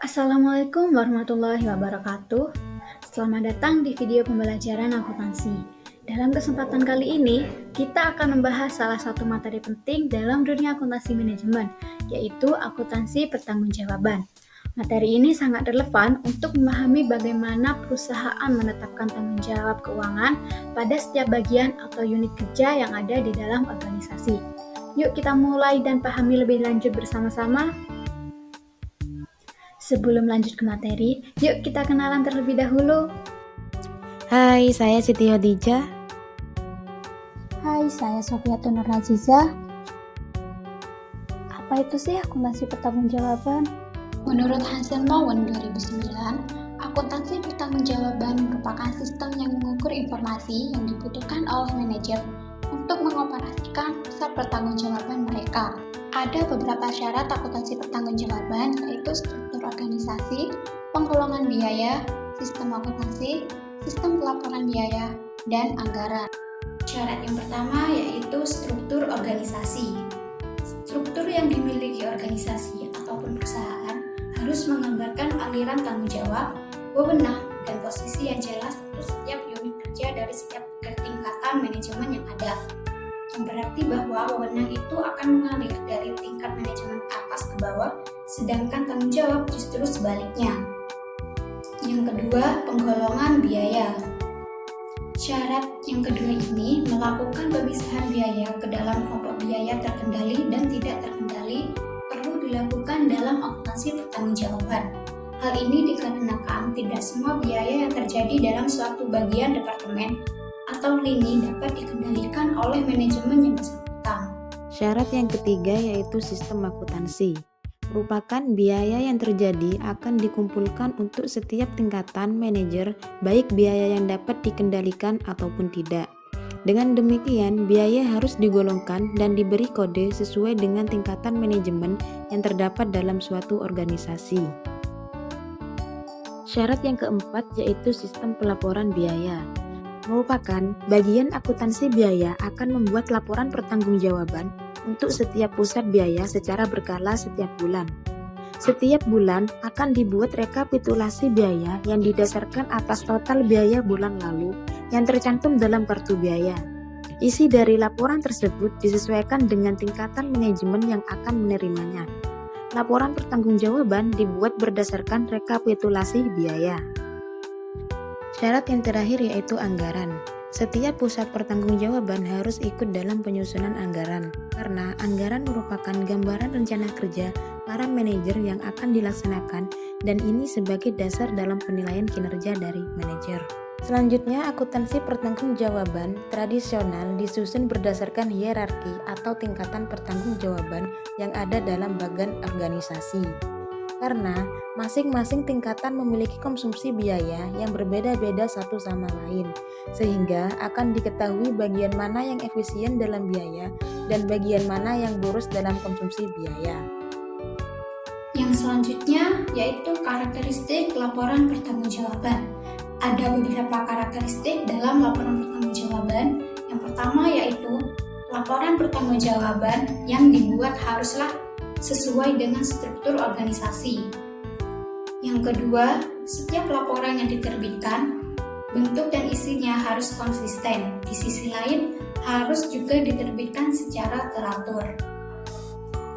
Assalamualaikum warahmatullahi wabarakatuh. Selamat datang di video pembelajaran akuntansi. Dalam kesempatan kali ini, kita akan membahas salah satu materi penting dalam dunia akuntansi manajemen, yaitu akuntansi pertanggungjawaban. Materi ini sangat relevan untuk memahami bagaimana perusahaan menetapkan tanggung jawab keuangan pada setiap bagian atau unit kerja yang ada di dalam organisasi. Yuk kita mulai dan pahami lebih lanjut bersama-sama. Sebelum lanjut ke materi, yuk kita kenalan terlebih dahulu. Hai, saya Siti Khadijah. Hai, saya Sofiatul Nur Aziza. Apa itu sih akuntansi pertanggungjawaban? Menurut Hansen Mowen 2009, akuntansi pertanggungjawaban merupakan sistem yang mengukur informasi yang dibutuhkan oleh manajer untuk mengoperasikan pusat pertanggungjawaban mereka. Ada beberapa syarat akuntansi pertanggungjawaban, yaitu struktur organisasi, penggolongan biaya, sistem akuntansi, sistem pelaporan biaya, dan anggaran. Syarat yang pertama yaitu struktur organisasi. Struktur yang dimiliki organisasi ataupun perusahaan harus menggambarkan aliran tanggung jawab, wewenang, dan posisi yang jelas untuk setiap unit kerja dari setiap tingkatan manajemen yang ada. Yang berarti bahwa wewenang itu akan mengalir dari tingkat manajemen atas ke bawah, sedangkan tanggung jawab justru sebaliknya. Yang kedua, penggolongan biaya. Syarat yang kedua ini melakukan pemisahan biaya ke dalam kelompok biaya terkendali dan tidak terkendali perlu dilakukan dalam akuntansi pertanggungjawaban. Hal ini dikarenakan tidak semua biaya yang terjadi dalam suatu bagian departemen atau lini dapat dikendalikan oleh manajemen yang bersangkutan. Syarat yang ketiga yaitu sistem akuntansi. Merupakan biaya yang terjadi akan dikumpulkan untuk setiap tingkatan manajer, baik biaya yang dapat dikendalikan ataupun tidak. Dengan demikian, biaya harus digolongkan dan diberi kode sesuai dengan tingkatan manajemen yang terdapat dalam suatu organisasi. Syarat yang keempat yaitu sistem pelaporan biaya. Merupakan bagian akuntansi biaya akan membuat laporan pertanggungjawaban untuk setiap pusat biaya secara berkala setiap bulan. Setiap bulan akan dibuat rekapitulasi biaya yang didasarkan atas total biaya bulan lalu yang tercantum dalam kartu biaya. Isi dari laporan tersebut disesuaikan dengan tingkatan manajemen yang akan menerimanya. Laporan pertanggungjawaban dibuat berdasarkan rekapitulasi biaya. Syarat yang terakhir yaitu anggaran. Setiap pusat pertanggungjawaban harus ikut dalam penyusunan anggaran, karena anggaran merupakan gambaran rencana kerja para manajer yang akan dilaksanakan dan ini sebagai dasar dalam penilaian kinerja dari manajer. Selanjutnya, akuntansi pertanggungjawaban tradisional disusun berdasarkan hierarki atau tingkatan pertanggungjawaban yang ada dalam bagian organisasi. Karena masing-masing tingkatan memiliki konsumsi biaya yang berbeda-beda satu sama lain, sehingga akan diketahui bagian mana yang efisien dalam biaya dan bagian mana yang boros dalam konsumsi biaya. Yang selanjutnya yaitu karakteristik laporan pertanggungjawaban. Ada beberapa karakteristik dalam laporan pertanggungjawaban. Yang pertama yaitu laporan pertanggungjawaban yang dibuat haruslah sesuai dengan struktur organisasi. Yang kedua, setiap laporan yang diterbitkan, bentuk dan isinya harus konsisten. Di sisi lain, harus juga diterbitkan secara teratur.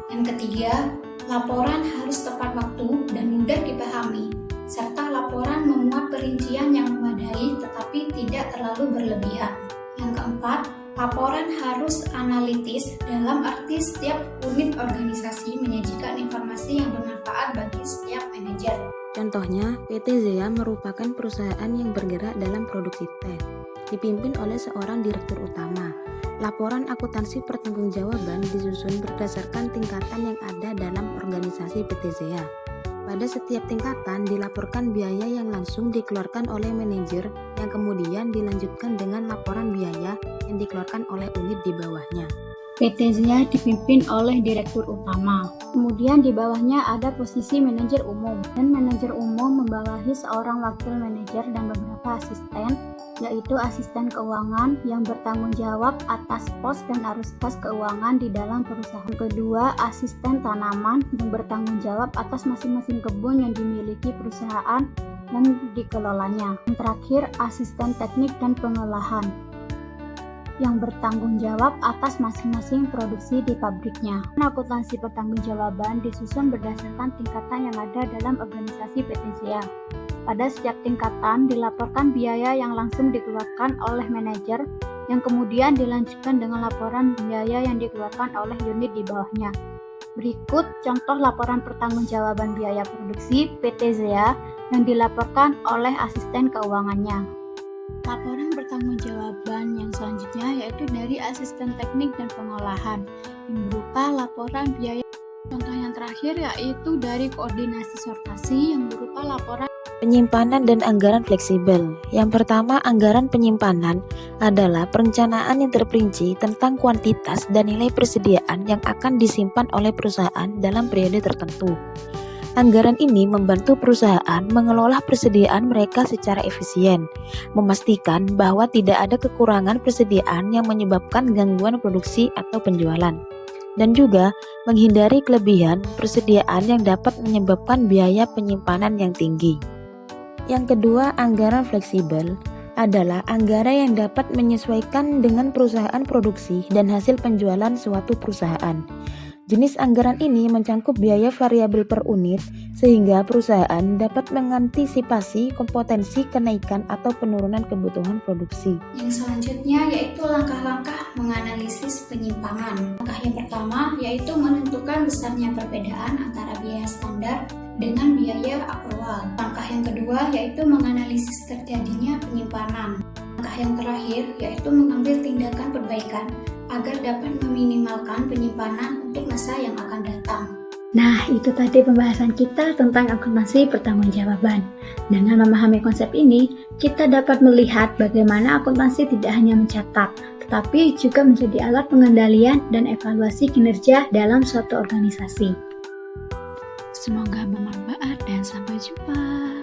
Yang ketiga, laporan harus tepat waktu dan mudah dipahami, serta laporan memuat perincian yang memadai tetapi tidak terlalu berlebihan. Yang keempat, laporan harus analitis dalam arti setiap unit organisasi menyajikan informasi yang bermanfaat bagi setiap manajer. Contohnya, PT ZEA merupakan perusahaan yang bergerak dalam produksi teh, dipimpin oleh seorang direktur utama. Laporan akuntansi pertanggungjawaban disusun berdasarkan tingkatan yang ada dalam organisasi PT ZEA. Pada setiap tingkatan dilaporkan biaya yang langsung dikeluarkan oleh manajer yang kemudian dilanjutkan dengan laporan biaya yang dikeluarkan oleh unit di bawahnya. PT ZEA dipimpin oleh direktur utama. Kemudian di bawahnya ada posisi manajer umum, dan manajer umum membawahi seorang wakil manajer dan beberapa asisten, yaitu asisten keuangan yang bertanggung jawab atas pos dan arus kas keuangan di dalam perusahaan. Kedua, asisten tanaman yang bertanggung jawab atas masing-masing kebun yang dimiliki perusahaan dan dikelolanya. Dan terakhir, asisten teknik dan pengolahan yang bertanggung jawab atas masing-masing produksi di pabriknya. Akuntansi pertanggungjawaban disusun berdasarkan tingkatan yang ada dalam organisasi PT ZEA. Pada setiap tingkatan dilaporkan biaya yang langsung dikeluarkan oleh manajer, yang kemudian dilanjutkan dengan laporan biaya yang dikeluarkan oleh unit di bawahnya. Berikut contoh laporan pertanggungjawaban biaya produksi PT ZEA yang dilaporkan oleh asisten keuangannya. Laporan pertanggungjawaban yang selanjutnya yaitu dari asisten teknik dan pengolahan yang berupa laporan biaya. Contoh yang terakhir yaitu dari koordinasi sortasi yang berupa laporan penyimpanan dan anggaran fleksibel. Yang pertama, anggaran penyimpanan adalah perencanaan yang terperinci tentang kuantitas dan nilai persediaan yang akan disimpan oleh perusahaan dalam periode tertentu. Anggaran ini membantu perusahaan mengelola persediaan mereka secara efisien, memastikan bahwa tidak ada kekurangan persediaan yang menyebabkan gangguan produksi atau penjualan, dan juga menghindari kelebihan persediaan yang dapat menyebabkan biaya penyimpanan yang tinggi. Yang kedua, anggaran fleksibel adalah anggaran yang dapat menyesuaikan dengan perusahaan produksi dan hasil penjualan suatu perusahaan. Jenis anggaran ini mencangkup biaya variabel per unit sehingga perusahaan dapat mengantisipasi potensi kenaikan atau penurunan kebutuhan produksi. Yang selanjutnya yaitu langkah-langkah menganalisis penyimpangan. Langkah yang pertama yaitu menentukan besarnya perbedaan antara biaya standar dengan biaya akrual. Langkah yang kedua yaitu menganalisis terjadinya penyimpanan. Langkah yang terakhir yaitu mengambil tindakan perbaikan agar dapat meminimalkan penyimpanan untuk masa yang akan datang. Nah, itu tadi pembahasan kita tentang akuntansi pertanggungjawaban. Dengan memahami konsep ini, kita dapat melihat bagaimana akuntansi tidak hanya mencatat, tetapi juga menjadi alat pengendalian dan evaluasi kinerja dalam suatu organisasi. Semoga bermanfaat dan sampai jumpa.